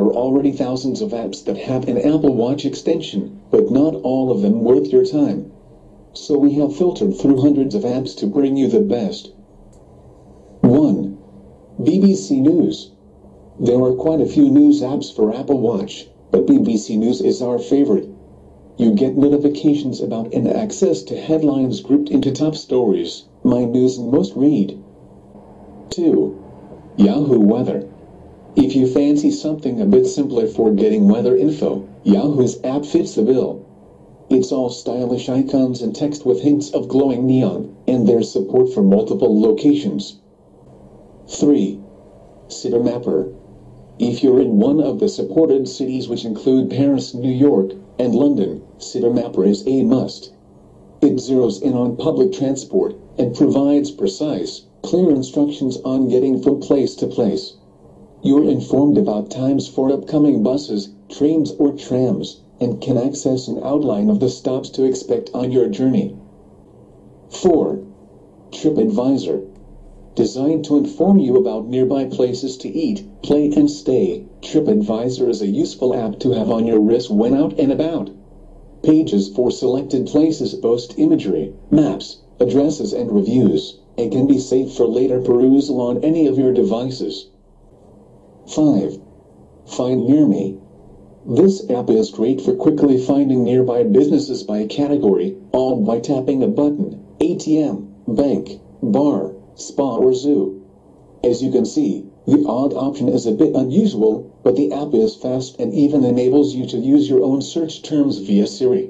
are already thousands of apps that have an Apple Watch extension, but not all of them worth your time. So we have filtered through hundreds of apps to bring you the best. 1. BBC News. There are quite a few news apps for Apple Watch, but BBC News is our favorite. You get notifications about and access to headlines grouped into top stories, My News and Most Read. 2. Yahoo Weather. If you fancy something a bit simpler for getting weather info, Yahoo's app fits the bill. It's all stylish icons and text with hints of glowing neon, and there's support for multiple locations. 3. Citymapper. If you're in one of the supported cities which include Paris, New York, and London, Citymapper is a must. It zeroes in on public transport and provides precise, clear instructions on getting from place to place. You're informed about times for upcoming buses, trains, or trams, and can access an outline of the stops to expect on your journey. 4. TripAdvisor. Designed to inform you about nearby places to eat, play, and stay, TripAdvisor is a useful app to have on your wrist when out and about. Pages for selected places boast imagery, maps, addresses, and reviews, and can be saved for later perusal on any of your devices. 5. Find Near Me. This app is great for quickly finding nearby businesses by category, all by tapping a button: ATM, bank, bar, spa, or zoo. As you can see, the odd option is a bit unusual, but the app is fast and even enables you to use your own search terms via Siri.